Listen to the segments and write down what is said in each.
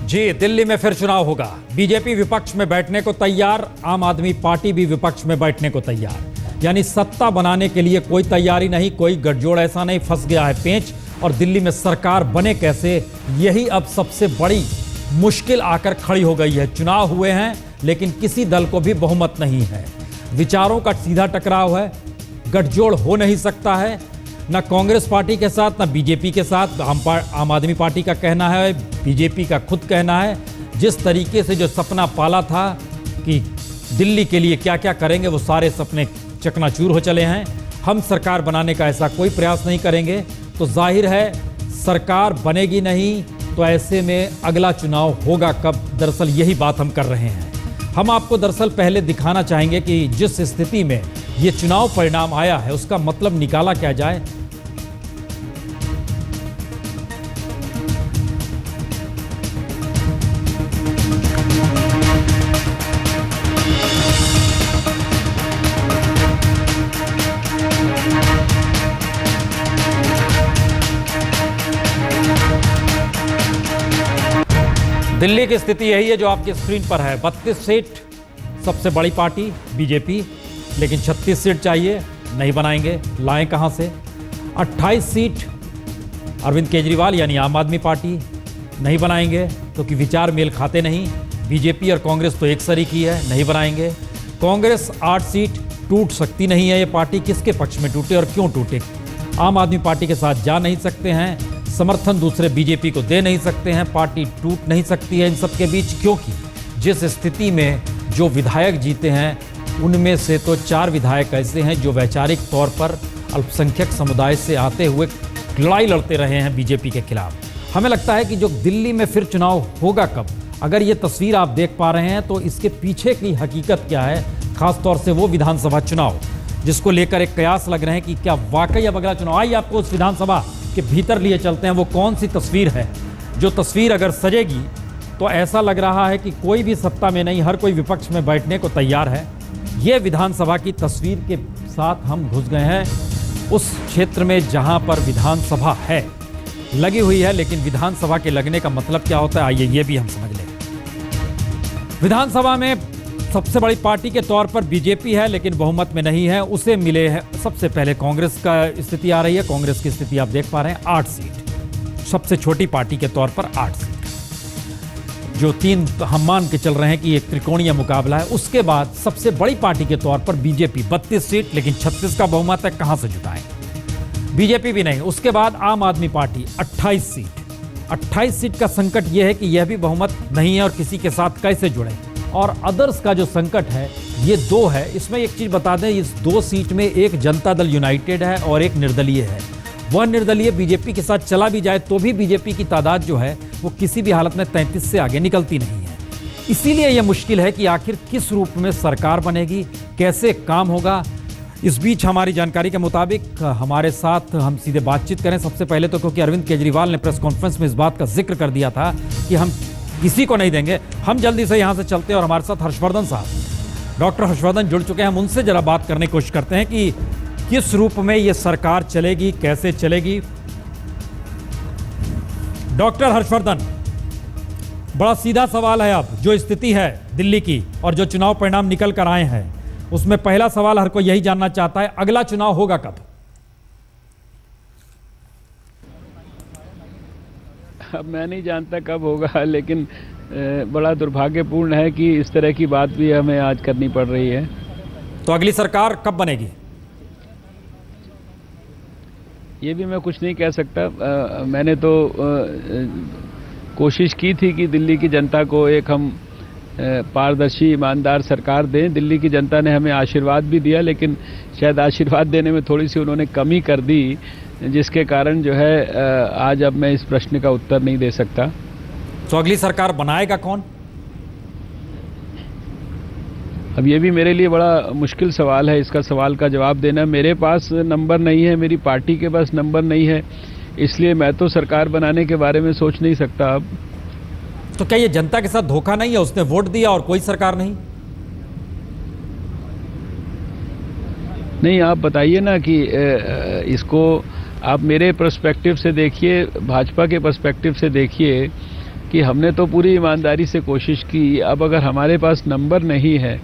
जी, दिल्ली में फिर चुनाव होगा। बीजेपी विपक्ष में बैठने को तैयार, आम आदमी पार्टी भी विपक्ष में बैठने को तैयार। यानी सत्ता बनाने के लिए कोई तैयारी नहीं, कोई गठजोड़ ऐसा नहीं, फंस गया है पेंच। और दिल्ली में सरकार बने कैसे, यही अब सबसे बड़ी मुश्किल आकर खड़ी हो गई है। चुनाव हुए हैं लेकिन किसी दल को भी बहुमत नहीं है, विचारों का सीधा टकराव है, गठजोड़ हो नहीं सकता है, ना कांग्रेस पार्टी के साथ ना बीजेपी के साथ। आम आदमी पार्टी का कहना है, बीजेपी का खुद कहना है, जिस तरीके से जो सपना पाला था कि दिल्ली के लिए क्या क्या करेंगे, वो सारे सपने चकनाचूर हो चले हैं। हम सरकार बनाने का ऐसा कोई प्रयास नहीं करेंगे तो जाहिर है सरकार बनेगी नहीं, तो ऐसे में अगला चुनाव होगा कब, दरअसल यही बात हम कर रहे हैं। हम आपको दरअसल पहले दिखाना चाहेंगे कि जिस स्थिति में ये चुनाव परिणाम आया है उसका मतलब निकाला क्या जाए। दिल्ली की स्थिति यही है जो आपकी स्क्रीन पर है। 32 सीट सबसे बड़ी पार्टी बीजेपी, लेकिन 36 सीट चाहिए, नहीं बनाएंगे, लाएं कहां से। 28 सीट अरविंद केजरीवाल यानी आम आदमी पार्टी, नहीं बनाएंगे क्योंकि विचार मेल खाते नहीं। बीजेपी और कांग्रेस तो एक सरीकी है, नहीं बनाएंगे। कांग्रेस 8 सीट, टूट सकती नहीं है ये पार्टी, किसके पक्ष में टूटे और क्यों टूटे। आम आदमी पार्टी के साथ जा नहीं सकते हैं, समर्थन दूसरे बीजेपी को दे नहीं सकते हैं, पार्टी टूट नहीं सकती है इन सब के बीच, क्योंकि जिस स्थिति में जो विधायक जीते हैं उनमें से तो 4 विधायक ऐसे हैं जो वैचारिक तौर पर अल्पसंख्यक समुदाय से आते हुए लड़ाई लड़ते रहे हैं बीजेपी के खिलाफ। हमें लगता है कि जो दिल्ली में फिर चुनाव होगा कब, अगर ये तस्वीर आप देख पा रहे हैं तो इसके पीछे की हकीकत क्या है, खासतौर से वो विधानसभा चुनाव जिसको लेकर एक कयास लग रहे हैं कि क्या वाकई अब अगला चुनाव। आइए आपको उस विधानसभा के भीतर लिए चलते हैं। वो कौन सी तस्वीर है, जो तस्वीर अगर सजेगी तो ऐसा लग रहा है कि कोई भी सत्ता में नहीं, हर कोई विपक्ष में बैठने को तैयार है। ये विधानसभा की तस्वीर के साथ हम घुस गए हैं उस क्षेत्र में जहां पर विधानसभा है, लगी हुई है। लेकिन विधानसभा के लगने का मतलब क्या होता है, आइए ये भी हम समझ लें। विधानसभा में सबसे बड़ी पार्टी के तौर पर बीजेपी है लेकिन बहुमत में नहीं है, उसे मिले हैं सबसे पहले कांग्रेस का स्थिति आ रही है। कांग्रेस की स्थिति आप देख पा रहे हैं, 8 सीट, सबसे छोटी पार्टी के तौर पर 8 सीट, जो 3 हम मान के चल रहे हैं कि एक त्रिकोणीय मुकाबला है। उसके बाद सबसे बड़ी पार्टी के तौर पर बीजेपी 32 सीट, लेकिन 36 का बहुमत है, कहां से जुटाएं, बीजेपी भी नहीं। उसके बाद आम आदमी पार्टी 28 सीट, 28 सीट का संकट यह है कि यह भी बहुमत नहीं है और किसी के साथ कैसे जुड़े। और अदर्स का जो संकट है ये 2 है। इसमें एक चीज बता दें, इस 2 सीट में एक जनता दल यूनाइटेड है और एक निर्दलीय है। वह निर्दलीय बीजेपी के साथ चला भी जाए तो भी बीजेपी की तादाद जो है वो किसी भी हालत में 33 से आगे निकलती नहीं है। इसीलिए यह मुश्किल है कि आखिर किस रूप में सरकार बनेगी, कैसे काम होगा। इस बीच हमारी जानकारी के मुताबिक हमारे साथ हम सीधे बातचीत करें। सबसे पहले तो क्योंकि अरविंद केजरीवाल ने प्रेस कॉन्फ्रेंस में इस बात का जिक्र कर दिया था कि हम किसी को नहीं देंगे, हम जल्दी से यहां से चलते हैं। और हमारे साथ हर्षवर्धन साहब, डॉक्टर हर्षवर्धन जुड़ चुके हैं। हम उनसे जरा बात करने की कोशिश करते हैं कि किस रूप में ये सरकार चलेगी, कैसे चलेगी। डॉक्टर हर्षवर्धन, बड़ा सीधा सवाल है, अब जो स्थिति है दिल्ली की और जो चुनाव परिणाम निकल कर आए हैं उसमें पहला सवाल हर कोई यही जानना चाहता है, अगला चुनाव होगा कब? अब मैं नहीं जानता कब होगा, लेकिन बड़ा दुर्भाग्यपूर्ण है कि इस तरह की बात भी हमें आज करनी पड़ रही है। तो अगली सरकार कब बनेगी? ये भी मैं कुछ नहीं कह सकता। मैंने तो कोशिश की थी कि दिल्ली की जनता को एक हम पारदर्शी ईमानदार सरकार दें। दिल्ली की जनता ने हमें आशीर्वाद भी दिया, लेकिन शायद आशीर्वाद देने में थोड़ी सी उन्होंने कमी कर दी, जिसके कारण जो है आज अब मैं इस प्रश्न का उत्तर नहीं दे सकता। तो अगली सरकार बनाएगा कौन? अब ये भी मेरे लिए बड़ा मुश्किल सवाल है, इसका सवाल का जवाब देना। मेरे पास नंबर नहीं है, मेरी पार्टी के पास नंबर नहीं है, इसलिए मैं तो सरकार बनाने के बारे में सोच नहीं सकता अब। तो क्या ये जनता के साथ धोखा नहीं है, उसने वोट दिया और कोई सरकार नहीं? नहीं, आप बताइए ना कि इसको आप मेरे पर्सपेक्टिव से देखिए, भाजपा के पर्सपेक्टिव से देखिए। कि हमने तो पूरी ईमानदारी से कोशिश की, अब अगर हमारे पास नंबर नहीं है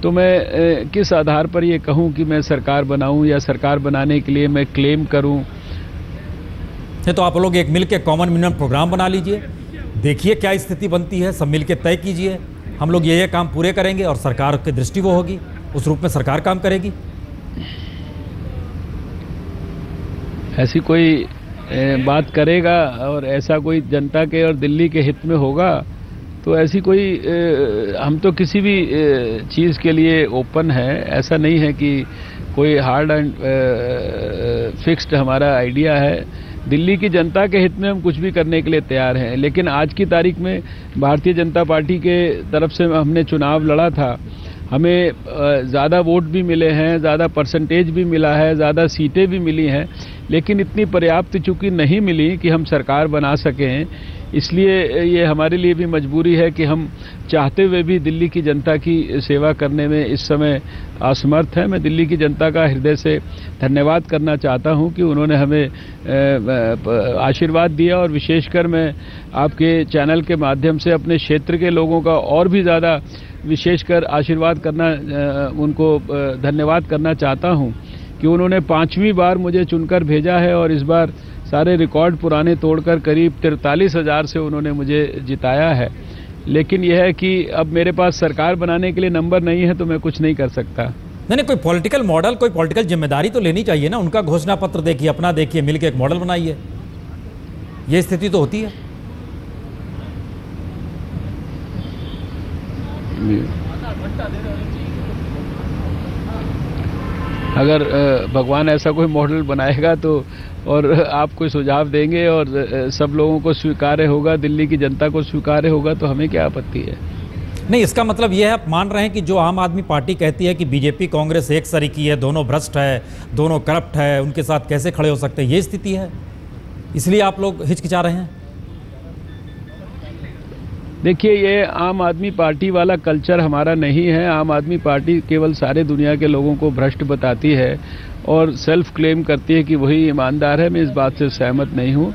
तो मैं किस आधार पर ये कहूं कि मैं सरकार बनाऊं या सरकार बनाने के लिए मैं क्लेम करूं। तो आप लोग एक मिल के कॉमन मिनिमम प्रोग्राम बना लीजिए, देखिए क्या स्थिति बनती है, सब मिल के तय कीजिए, हम लोग ये काम पूरे करेंगे और सरकार की दृष्टि वो होगी, उस रूप में सरकार काम करेगी। ऐसी कोई बात करेगा और ऐसा कोई जनता के और दिल्ली के हित में होगा तो ऐसी कोई हम तो किसी भी चीज़ के लिए ओपन है। ऐसा नहीं है कि कोई हार्ड एंड फिक्स्ड हमारा आइडिया है। दिल्ली की जनता के हित में हम कुछ भी करने के लिए तैयार हैं, लेकिन आज की तारीख में भारतीय जनता पार्टी के तरफ से हमने चुनाव लड़ा था, हमें ज़्यादा वोट भी मिले हैं, ज़्यादा परसेंटेज भी मिला है, ज़्यादा सीटें भी मिली हैं, लेकिन इतनी पर्याप्त चूँकि नहीं मिली कि हम सरकार बना सकें। इसलिए ये हमारे लिए भी मजबूरी है कि हम चाहते हुए भी दिल्ली की जनता की सेवा करने में इस समय असमर्थ हैं। मैं दिल्ली की जनता का हृदय से धन्यवाद करना चाहता हूं कि उन्होंने हमें आशीर्वाद दिया, और विशेषकर मैं आपके चैनल के माध्यम से अपने क्षेत्र के लोगों का और भी ज़्यादा विशेषकर आशीर्वाद करना, उनको धन्यवाद करना चाहता हूं कि उन्होंने 5वीं बार मुझे चुनकर भेजा है और इस बार सारे रिकॉर्ड पुराने तोड़कर करीब 43,000 से उन्होंने मुझे जिताया है। लेकिन यह है कि अब मेरे पास सरकार बनाने के लिए नंबर नहीं है तो मैं कुछ नहीं कर सकता। नहीं, कोई पॉलिटिकल मॉडल, कोई पॉलिटिकल जिम्मेदारी तो लेनी चाहिए ना। उनका घोषणा पत्र देखिए, अपना देखिए, मिलकर एक मॉडल बनाइए। ये स्थिति तो होती है। अगर भगवान ऐसा कोई मॉडल बनाएगा तो और आप कोई सुझाव देंगे और सब लोगों को स्वीकार्य होगा, दिल्ली की जनता को स्वीकार्य होगा, तो हमें क्या आपत्ति है। नहीं, इसका मतलब यह है, आप मान रहे हैं कि जो आम आदमी पार्टी कहती है कि बीजेपी कांग्रेस एक सरीकी है, दोनों भ्रष्ट है, दोनों करप्ट है, उनके साथ कैसे खड़े हो सकते हैं, ये स्थिति है, इसलिए आप लोग हिचकिचा रहे हैं। देखिए, ये आम आदमी पार्टी वाला कल्चर हमारा नहीं है। आम आदमी पार्टी केवल सारे दुनिया के लोगों को भ्रष्ट बताती है और सेल्फ क्लेम करती है कि वही ईमानदार है। मैं इस बात से सहमत नहीं हूँ।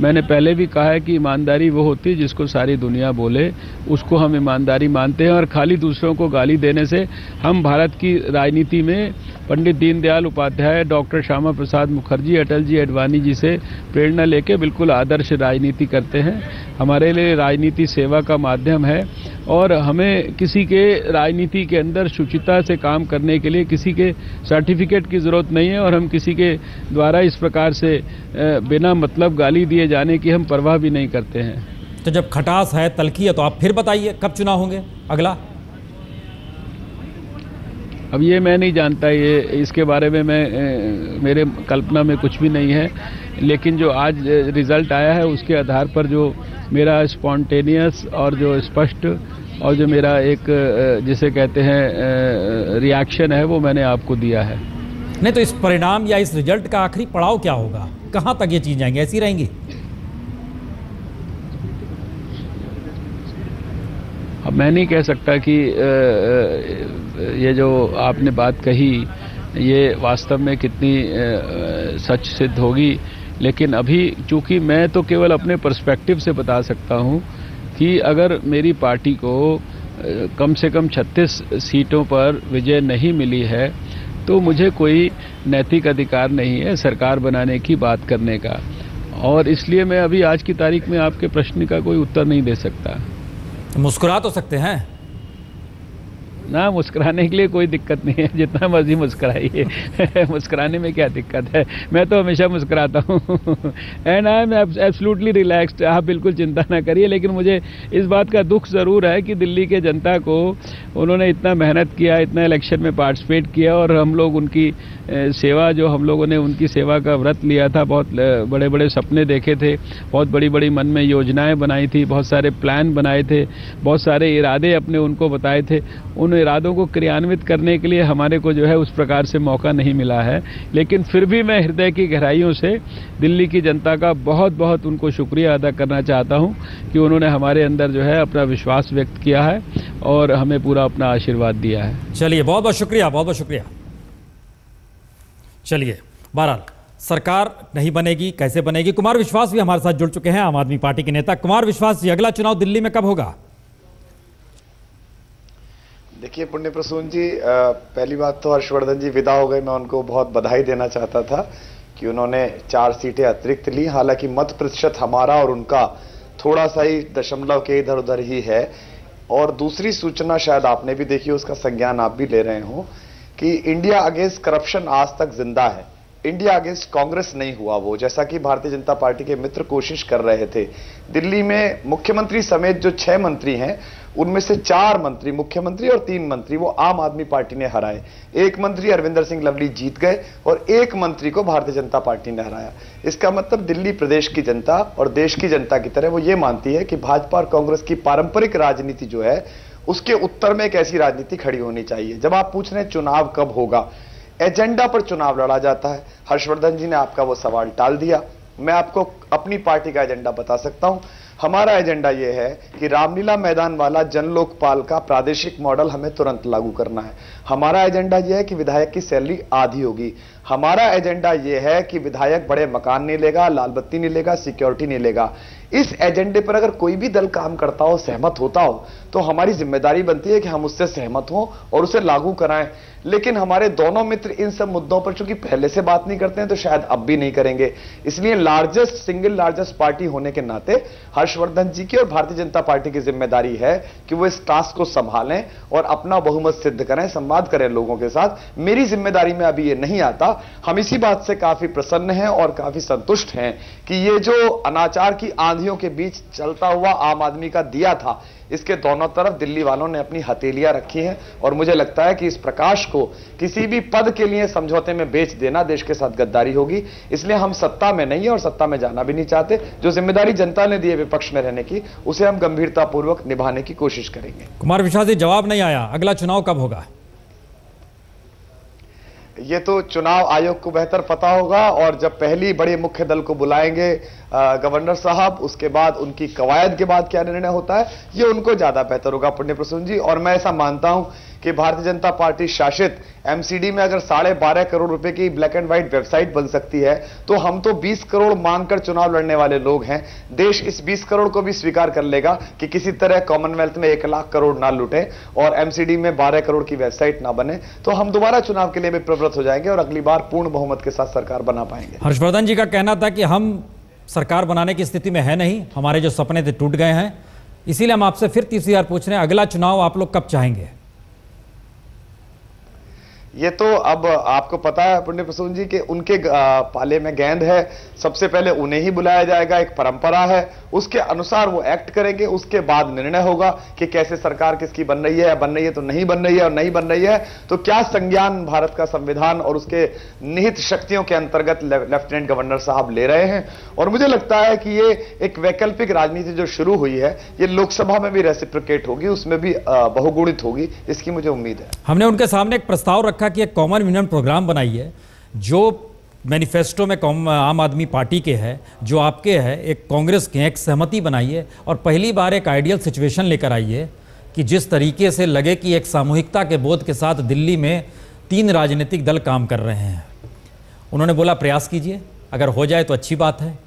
मैंने पहले भी कहा है कि ईमानदारी वो होती है जिसको सारी दुनिया बोले, उसको हम ईमानदारी मानते हैं। और खाली दूसरों को गाली देने से हम भारत की राजनीति में पंडित दीनदयाल उपाध्याय, डॉक्टर श्यामा प्रसाद मुखर्जी, अटल जी, अडवाणी जी से प्रेरणा लेके बिल्कुल आदर्श राजनीति करते हैं। हमारे लिए राजनीति सेवा का माध्यम है और हमें किसी के राजनीति के अंदर शुचिता से काम करने के लिए किसी के सर्टिफिकेट की ज़रूरत नहीं है और हम किसी के द्वारा इस प्रकार से बिना मतलब गाली दिए जाने की हम परवाह भी नहीं करते हैं। तो जब खटास है, तलखी है, तो आप फिर बताइए कब चुनाव होंगे अगला? अब ये मैं नहीं जानता, ये इसके बारे में मेरे कल्पना में कुछ भी नहीं है। लेकिन जो आज रिज़ल्ट आया है उसके आधार पर जो मेरा स्पॉन्टेनियस और जो स्पष्ट और जो मेरा एक जिसे कहते हैं रिएक्शन है वो मैंने आपको दिया है। नहीं, तो इस परिणाम या इस रिजल्ट का आखिरी पड़ाव क्या होगा? कहाँ तक ये चीज़ जाएंगी? ऐसी रहेंगी? अब मैं नहीं कह सकता कि ये जो आपने बात कही ये वास्तव में कितनी सच सिद्ध होगी, लेकिन अभी चूंकि मैं तो केवल अपने पर्सपेक्टिव से बता सकता हूँ कि अगर मेरी पार्टी को कम से कम 36 सीटों पर विजय नहीं मिली है तो मुझे कोई नैतिक अधिकार नहीं है सरकार बनाने की बात करने का, और इसलिए मैं अभी आज की तारीख में आपके प्रश्न का कोई उत्तर नहीं दे सकता। मुस्कुरा तो सकते हैं ना, मुस्कुराने के लिए कोई दिक्कत नहीं है, जितना मर्जी मुस्कुराइए। मुस्कुराने में क्या दिक्कत है, मैं तो हमेशा मुस्कुराता हूँ। And I am absolutely relaxed, आप बिल्कुल चिंता ना करिए। लेकिन मुझे इस बात का दुख ज़रूर है कि दिल्ली के जनता को उन्होंने इतना मेहनत किया, इतना इलेक्शन में पार्टिसिपेट किया और हम लोग उनकी सेवा, जो हम लोगों ने उनकी सेवा का व्रत लिया था, बहुत बड़े बड़े सपने देखे थे, बहुत बड़ी बड़ी मन में योजनाएँ बनाई थी, बहुत सारे प्लान बनाए थे, बहुत सारे इरादे अपने उनको बताए थे। उन इरादों को क्रियान्वित करने के लिए हमारे को जो है उस प्रकार से मौका नहीं मिला है। लेकिन फिर भी मैं हृदय की गहराइयों से दिल्ली की जनता का बहुत बहुत उनको शुक्रिया अदा करना चाहता हूं कि उन्होंने हमारे अंदर जो है अपना विश्वास व्यक्त किया है और हमें पूरा अपना आशीर्वाद दिया है। चलिए, बहुत बहुत शुक्रिया, बहुत बहुत शुक्रिया। चलिए, बहरहाल सरकार नहीं बनेगी, कैसे बनेगी? कुमार विश्वास भी हमारे साथ जुड़ चुके हैं, आम आदमी पार्टी के नेता। कुमार विश्वास जी, अगला चुनाव दिल्ली में कब होगा? देखिए पुण्य प्रसून जी, पहली बात तो हर्षवर्धन जी विदा हो गए, मैं उनको बहुत बधाई देना चाहता था कि उन्होंने 4 सीटें अतिरिक्त ली। हालांकि मत प्रतिशत हमारा और उनका थोड़ा सा ही दशमलव के इधर उधर ही है। और दूसरी सूचना शायद आपने भी देखी, उसका संज्ञान आप भी ले रहे हो कि इंडिया अगेंस्ट करप्शन आज तक जिंदा है। इंडिया अगेंस्ट कांग्रेस नहीं हुआ वो, जैसा कि भारतीय जनता पार्टी के मित्र कोशिश कर रहे थे। दिल्ली में मुख्यमंत्री समेत जो 6 मंत्री हैं, उनमें से 4 मंत्री, मुख्यमंत्री और 3 मंत्री, वो आम आदमी पार्टी ने हराए। 1 मंत्री अरविंदर सिंह लवली जीत गए और 1 मंत्री को भारतीय जनता पार्टी ने हराया। इसका मतलब दिल्ली प्रदेश की जनता और देश की जनता की तरह वो ये मानती है कि भाजपा और कांग्रेस की पारंपरिक राजनीति जो है, उसके उत्तर में एक ऐसी राजनीति खड़ी होनी चाहिए। जब आप पूछ रहे हैं चुनाव कब होगा, एजेंडा पर चुनाव लड़ा जाता है। हर्षवर्धन जी ने आपका वो सवाल टाल दिया। मैं आपको अपनी पार्टी का एजेंडा बता सकता हूं। हमारा एजेंडा यह है कि रामलीला मैदान वाला जन लोकपाल का प्रादेशिक मॉडल हमें तुरंत लागू करना है। हमारा एजेंडा यह है कि विधायक की सैलरी आधी होगी। हमारा एजेंडा यह है कि विधायक बड़े मकान नहीं लेगा, लाल बत्ती नहीं लेगा, सिक्योरिटी नहीं लेगा। इस एजेंडे पर अगर कोई भी दल काम करता हो, सहमत होता हो, तो हमारी जिम्मेदारी बनती है कि हम उससे सहमत हों और उसे लागू कराएं। लेकिन हमारे दोनों मित्र इन सब मुद्दों पर चूंकि पहले से बात नहीं करते हैं, तो शायद अब भी नहीं करेंगे। इसलिए सिंगल लार्जेस्ट पार्टी होने के नाते हर्षवर्धन जी की और भारतीय जनता पार्टी की जिम्मेदारी है कि वो इस टास्क को संभालें और अपना बहुमत सिद्ध करें, संवाद करें लोगों के साथ। मेरी जिम्मेदारी में अभी ये नहीं आता। हम इसी बात से काफी प्रसन्न हैं और काफी संतुष्ट हैं कि ये जो अनाचार की आंधियों के बीच चलता हुआ आम आदमी का दिया था, इसके दोनों तरफ दिल्ली वालों ने अपनी हथेलियां रखी हैं। और मुझे लगता है कि इस प्रकाश को किसी भी पद के लिए समझौते में बेच देना देश के साथ गद्दारी होगी। इसलिए हम सत्ता में नहीं है और सत्ता में जाना भी नहीं चाहते। जो जिम्मेदारी जनता ने दी है विपक्ष में रहने की, उसे हम गंभीरतापूर्वक निभाने की कोशिश करेंगे। कुमार विश्वास जी, जवाब नहीं आया, अगला चुनाव कब होगा? ये तो चुनाव आयोग को बेहतर पता होगा। और जब पहली बड़े मुख्य दल को बुलाएंगे गवर्नर साहब, उसके बाद उनकी कवायद के बाद क्या निर्णय होता है, ये उनको ज्यादा बेहतर होगा पुण्य प्रसून जी। और मैं ऐसा मानता हूं कि भारतीय जनता पार्टी शासित एमसीडी में अगर 12.5 करोड़ रुपए की ब्लैक एंड व्हाइट वेबसाइट बन सकती है, तो हम तो 20 करोड़ मांगकर चुनाव लड़ने वाले लोग हैं। देश इस 20 करोड़ को भी स्वीकार कर लेगा कि किसी तरह कॉमनवेल्थ में 1 लाख करोड़ ना लूटे और एमसीडी में 12 करोड़ की वेबसाइट ना बने, तो हम दोबारा चुनाव के लिए भी प्रवृत्त हो जाएंगे और अगली बार पूर्ण बहुमत के साथ सरकार बना पाएंगे। हर्षवर्धन जी का कहना था कि हम सरकार बनाने की स्थिति में है नहीं, हमारे जो सपने थे टूट गए हैं, इसीलिए हम आपसे फिर तीसरी बार पूछ रहे हैं, अगला चुनाव आप लोग कब चाहेंगे? ये तो अब आपको पता है पुण्य प्रसून जी कि उनके पाले में गेंद है। सबसे पहले उन्हें ही बुलाया जाएगा, एक परंपरा है, उसके अनुसार वो एक्ट करेंगे। उसके बाद निर्णय होगा कि कैसे सरकार किसकी बन रही है, या बन रही है तो नहीं बन रही है, और नहीं बन रही है तो क्या संज्ञान भारत का संविधान और उसके निहित शक्तियों के अंतर्गत लेफ्टिनेंट गवर्नर साहब ले रहे हैं। और मुझे लगता है कि ये एक वैकल्पिक राजनीति जो शुरू हुई है, ये लोकसभा में भी रेसिप्रोकेट होगी, उसमें भी बहुगुणित होगी, इसकी मुझे उम्मीद है। हमने उनके सामने एक प्रस्ताव रखा कि एक कॉमन मिनिमम प्रोग्राम बनाइए, जो मैनिफेस्टो में आम आदमी पार्टी के है, जो आपके है, एक कांग्रेस के, एक सहमति बनाइए और पहली बार एक आइडियल सिचुएशन लेकर आइए कि जिस तरीके से लगे कि एक सामूहिकता के बोध के साथ दिल्ली में 3 राजनीतिक दल काम कर रहे हैं। उन्होंने बोला प्रयास कीजिए, अगर हो जाए तो अच्छी बात है।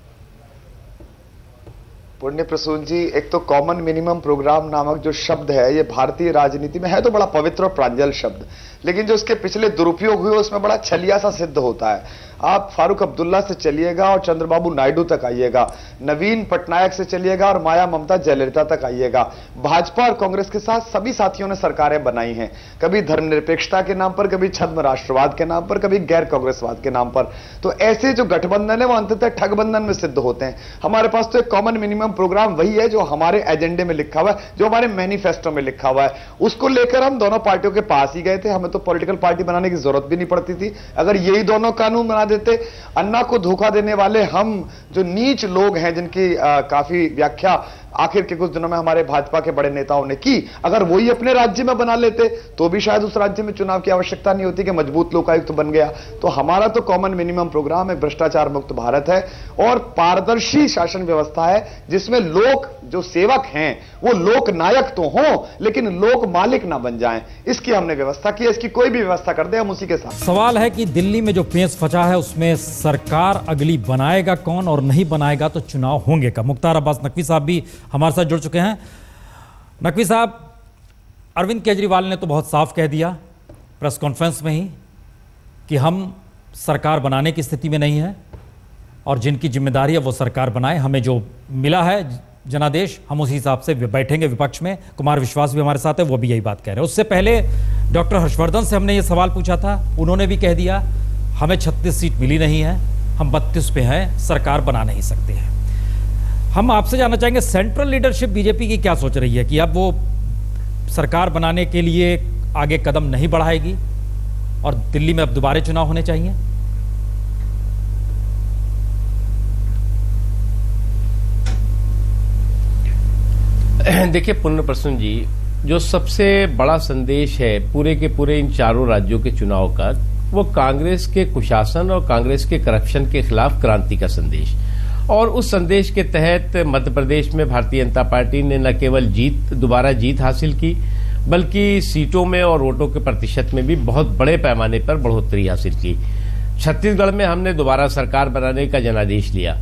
पुण्य प्रसून जी, एक तो कॉमन मिनिमम प्रोग्राम नामक जो शब्द है, ये भारतीय राजनीति में है तो बड़ा पवित्र और प्रांजल शब्द, लेकिन जो इसके पिछले दुरुपयोग हुए उसमें बड़ा छलिया सा सिद्ध होता है। आप फारूक अब्दुल्ला से चलिएगा और चंद्रबाबू नायडू तक आइएगा, नवीन पटनायक से चलिएगा और माया ममता जयललिता तक आइएगा। भाजपा और कांग्रेस के साथ सभी साथियों ने सरकारें बनाई हैं, कभी धर्मनिरपेक्षता के नाम पर, कभी छद्म राष्ट्रवाद के नाम पर, कभी गैर कांग्रेसवाद के नाम पर। तो ऐसे जो गठबंधन है वो अंततः ठगबंधन में सिद्ध होते हैं। हमारे पास तो एक कॉमन मिनिमम प्रोग्राम वही है जो हमारे एजेंडे में लिखा हुआ है, जो हमारे मैनिफेस्टो में लिखा हुआ है। उसको लेकर हम दोनों पार्टियों के पास ही गए थे, हमें तो पॉलिटिकल पार्टी बनाने की जरूरत भी नहीं पड़ती थी। अगर यही दोनों कानून बना देते, अन्ना को धोखा देने वाले हम जो नीच लोग हैं, जिनकी काफी व्याख्या आखिर के कुछ दिनों में हमारे भाजपा के बड़े नेताओं ने की। अगर वही अपने राज्य में बना लेते तो भी शायद उस राज्य में चुनाव की आवश्यकता नहीं होती कि मजबूत लोकायुक्त बन गया। तो हमारा तो कॉमन मिनिमम प्रोग्राम है, भ्रष्टाचार मुक्त भारत है और पारदर्शी शासन व्यवस्था है, जिसमें लोग जो सेवक हैं वो लोक नायक तो हों लेकिन लोक मालिक ना बन जाएं। इसकी हमने व्यवस्था की है, इसकी कोई भी व्यवस्था कर दे हम उसी के साथ। सवाल है कि दिल्ली में जो पेंच फंसा है उसमें सरकार अगली बनाएगा कौन और नहीं बनाएगा तो चुनाव होंगे कब। मुख्तार अब्बास नकवी साहब भी हमारे साथ जुड़ चुके हैं। नकवी साहब, अरविंद केजरीवाल ने तो बहुत साफ कह दिया प्रेस कॉन्फ्रेंस में ही कि हम सरकार बनाने की स्थिति में नहीं है और जिनकी जिम्मेदारी है वो सरकार बनाए, हमें जो मिला है जनादेश हम उसी हिसाब से बैठेंगे विपक्ष में। कुमार विश्वास भी हमारे साथ है, वो भी यही बात कह रहे हैं। उससे पहले डॉक्टर हर्षवर्धन से हमने ये सवाल पूछा था, उन्होंने भी कह दिया हमें 36 सीट मिली नहीं है, हम 32 पे हैं, सरकार बना नहीं सकते हैं। हम आपसे जानना चाहेंगे सेंट्रल लीडरशिप बीजेपी की क्या सोच रही है कि अब वो सरकार बनाने के लिए आगे कदम नहीं बढ़ाएगी और दिल्ली में अब दोबारा चुनाव होने चाहिए? देखिए पुण्य प्रसून जी, जो सबसे बड़ा संदेश है पूरे के पूरे इन चारों राज्यों के चुनाव का, वो कांग्रेस के कुशासन और कांग्रेस के करप्शन के खिलाफ क्रांति का संदेश। और उस संदेश के तहत मध्य प्रदेश में भारतीय जनता पार्टी ने न केवल दोबारा जीत हासिल की, बल्कि सीटों में और वोटों के प्रतिशत में भी बहुत बड़े पैमाने पर बढ़ोतरी हासिल की। छत्तीसगढ़ में हमने दोबारा सरकार बनाने का जनादेश लिया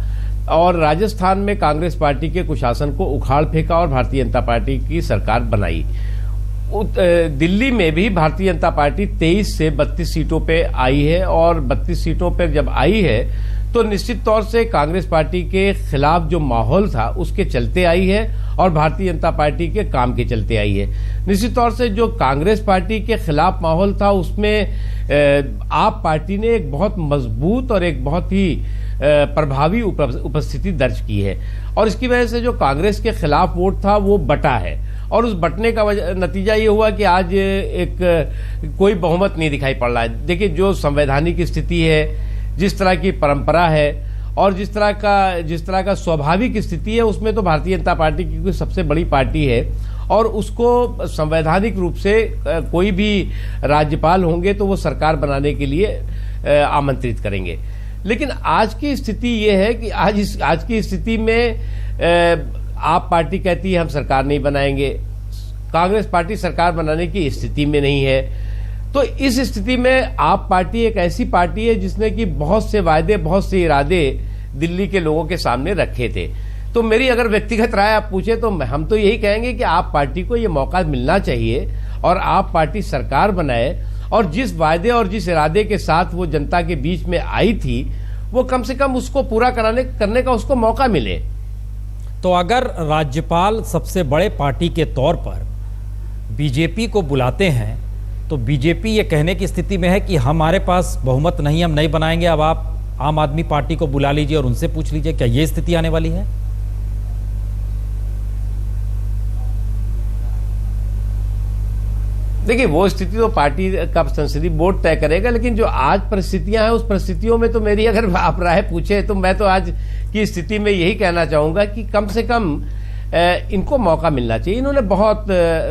और राजस्थान में कांग्रेस पार्टी के कुशासन को उखाड़ फेंका और भारतीय जनता पार्टी की सरकार बनाई। दिल्ली में भी भारतीय जनता पार्टी 23 से 32 सीटों पे आई है और 32 सीटों पर जब आई है तो निश्चित तौर से कांग्रेस पार्टी के खिलाफ जो माहौल था उसके चलते आई है और भारतीय जनता पार्टी के काम के चलते आई है। निश्चित तौर से जो कांग्रेस पार्टी के खिलाफ माहौल था उसमें आप पार्टी ने एक बहुत मजबूत और एक बहुत ही प्रभावी उपस्थिति दर्ज की है और इसकी वजह से जो कांग्रेस के खिलाफ वोट था वो बटा है और उस बटने का नतीजा ये हुआ कि आज एक कोई बहुमत नहीं दिखाई पड़ रहा है। देखिए, जो संवैधानिक स्थिति है, जिस तरह की परंपरा है और जिस तरह का स्वाभाविक स्थिति है, उसमें तो भारतीय जनता पार्टी की कोई सबसे बड़ी पार्टी है और उसको संवैधानिक रूप से कोई भी राज्यपाल होंगे तो वो सरकार बनाने के लिए आमंत्रित करेंगे। लेकिन आज की स्थिति ये है कि आज की स्थिति में आप पार्टी कहती है हम सरकार नहीं बनाएंगे, कांग्रेस पार्टी सरकार बनाने की स्थिति में नहीं है। तो इस स्थिति में आप पार्टी एक ऐसी पार्टी है जिसने कि बहुत से वायदे, बहुत से इरादे दिल्ली के लोगों के सामने रखे थे। तो मेरी अगर व्यक्तिगत राय आप पूछे तो हम तो यही कहेंगे कि आप पार्टी को ये मौका मिलना चाहिए और आप पार्टी सरकार बनाए और जिस वायदे और जिस इरादे के साथ वो जनता के बीच में आई थी वो कम से कम उसको पूरा करने का उसको मौका मिले। तो अगर राज्यपाल सबसे बड़े पार्टी के तौर पर बीजेपी को बुलाते हैं तो बीजेपी ये कहने की स्थिति में है कि हमारे पास बहुमत नहीं, हम नहीं बनाएंगे, अब आप आम आदमी पार्टी को बुला लीजिए और उनसे पूछ लीजिए, क्या ये स्थिति आने वाली है? देखिए, वो स्थिति तो पार्टी का संसदीय बोर्ड तय करेगा, लेकिन जो आज परिस्थितियां हैं उस परिस्थितियों में तो मेरी अगर आप राय पूछे तो मैं तो आज की स्थिति में यही कहना चाहूंगा कि कम से कम इनको मौका मिलना चाहिए। इन्होंने बहुत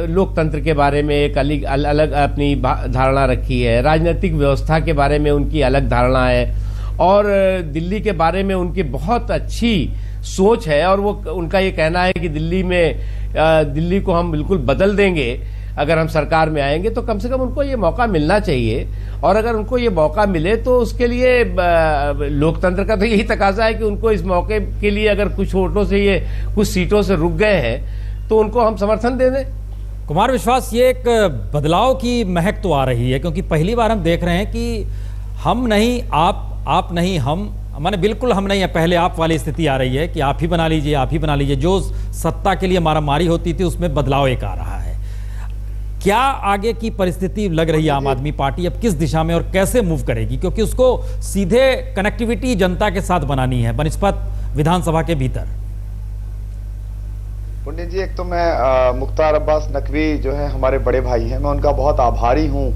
लोकतंत्र के बारे में एक अलग अपनी धारणा रखी है, राजनीतिक व्यवस्था के बारे में उनकी अलग धारणा है और दिल्ली के बारे में उनकी बहुत अच्छी सोच है और वो उनका ये कहना है कि दिल्ली को हम बिल्कुल बदल देंगे अगर हम सरकार में आएंगे। तो कम से कम उनको ये मौका मिलना चाहिए और अगर उनको ये मौका मिले तो उसके लिए लोकतंत्र का तो यही तकाजा है कि उनको इस मौके के लिए अगर कुछ वोटों से ये कुछ सीटों से रुक गए हैं तो उनको हम समर्थन दे दें। कुमार विश्वास, ये एक बदलाव की महक तो आ रही है क्योंकि पहली बार हम देख रहे हैं कि हम नहीं आप नहीं हम, माने बिल्कुल हम नहीं है, पहले आप वाली स्थिति आ रही है कि आप ही बना लीजिए, आप ही बना लीजिए। जो सत्ता के लिए मारामारी होती थी उसमें बदलाव एक आ रहा है। क्या आगे की परिस्थिति लग रही है आम आदमी पार्टी अब किस दिशा में और कैसे मूव करेगी, क्योंकि उसको सीधे कनेक्टिविटी जनता के साथ बनानी है बनिस्पत विधानसभा के भीतर? पुण्य जी, एक तो मैं मुख्तार अब्बास नकवी जो है हमारे बड़े भाई हैं, मैं उनका बहुत आभारी हूं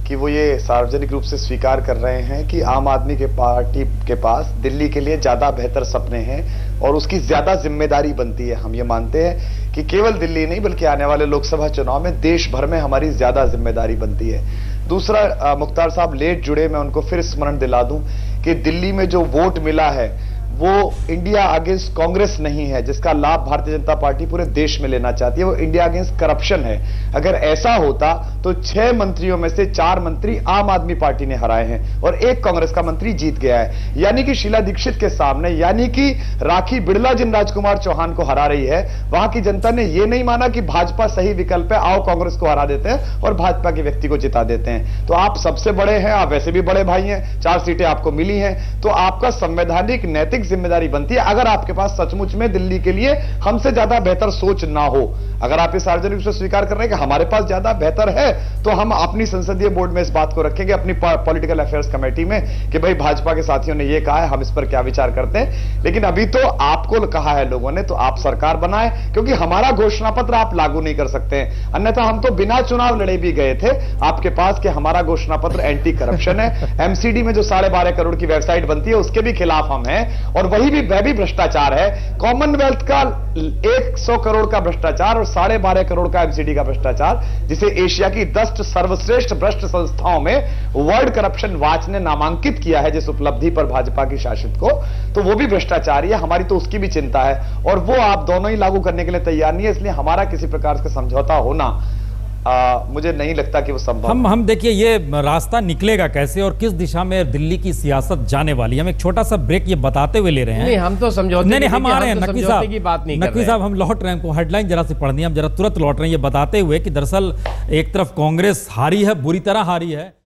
कि वो ये सार्वजनिक रूप से स्वीकार कर रहे हैं कि आम आदमी के पार्टी के पास दिल्ली के लिए ज्यादा बेहतर सपने हैं और उसकी ज्यादा जिम्मेदारी बनती है। हम ये मानते हैं कि केवल दिल्ली नहीं बल्कि आने वाले लोकसभा चुनाव में देश भर में हमारी ज्यादा जिम्मेदारी बनती है। दूसरा, मुख्तार साहब लेट जुड़े, मैं उनको फिर स्मरण दिला दूं कि दिल्ली में जो वोट मिला है वो इंडिया अगेंस्ट कांग्रेस नहीं है, जिसका लाभ भारतीय जनता पार्टी पूरे देश में लेना चाहती है। वो इंडिया अगेंस्ट करप्शन है। अगर ऐसा होता तो 6 मंत्रियों में से 4 मंत्री आम आदमी पार्टी ने हराए हैं और 1 कांग्रेस का मंत्री जीत गया है। यानी कि शीला दीक्षित के सामने, यानी कि राखी बिड़ला जिन राजकुमार चौहान को हरा रही है, वहां की जनता ने यह नहीं माना कि भाजपा सही विकल्प है, आओ कांग्रेस को हरा देते हैं और भाजपा के व्यक्ति को जिता देते हैं। तो आप सबसे बड़े हैं, आप वैसे भी बड़े भाई हैं, 4 सीटें आपको मिली हैं, तो आपका संवैधानिक नैतिक जिम्मेदारी बनती है, अगर आपके पास सचमुच में दिल्ली के लिए हमसे ज्यादा बेहतर सोच ना हो। अगर आप इस सार्वजनिक रूप से स्वीकार कर रहे हैं कि हमारे पास ज्यादा बेहतर है, तो हम अपनी संसदीय बोर्ड में इस बात को रखेंगे, अपनी पॉलिटिकल अफेयर्स कमेटी में, कि भाई भाजपा के साथियों ने यह कहा है, हम इस पर क्या विचार करते हैं। लेकिन अभी तो आपको कहा है लोगों ने, तो आप सरकार बनाए, क्योंकि हमारा घोषणा पत्र आप लागू नहीं कर सकते हैं। अन्यथा हम तो बिना चुनाव लड़े भी गए थे आपके पास कि हमारा घोषणा पत्र एंटी करप्शन है। एमसीडी में जो 12.5 करोड़ की वेबसाइट बनती है उसके भी खिलाफ हम हैं, और वह भी भ्रष्टाचार है। कॉमनवेल्थ का 100 करोड़ का भ्रष्टाचार और 12.5 करोड़ का एमसीडी का भ्रष्टाचार, जिसे एशिया की 10 सर्वश्रेष्ठ भ्रष्ट संस्थाओं में वर्ल्ड करप्शन वॉच ने नामांकित किया है जिस उपलब्धि पर भाजपा की शासित को, तो वो भी भ्रष्टाचारी है। हमारी तो उसकी भी चिंता है, और वो आप दोनों ही लागू करने के लिए तैयार नहीं है। इसलिए हमारा किसी प्रकार का समझौता होना मुझे नहीं लगता कि वो संभव। हम देखिए ये रास्ता निकलेगा कैसे और किस दिशा में दिल्ली की सियासत जाने वाली है। हम एक छोटा सा ब्रेक ये बताते हुए ले रहे हैं। नहीं, हम तो समझौते नहीं, हम आ रहे हैं नकवी साहब की बात नहीं कर रहे हैं। नकवी साहब, हम लौट रहे हैं, हेडलाइन जरा सी पढ़नी है, हम जरा तुरंत लौट रहे हैं ये बताते हुए कि दरअसल एक तरफ कांग्रेस हारी है, बुरी तरह हारी है।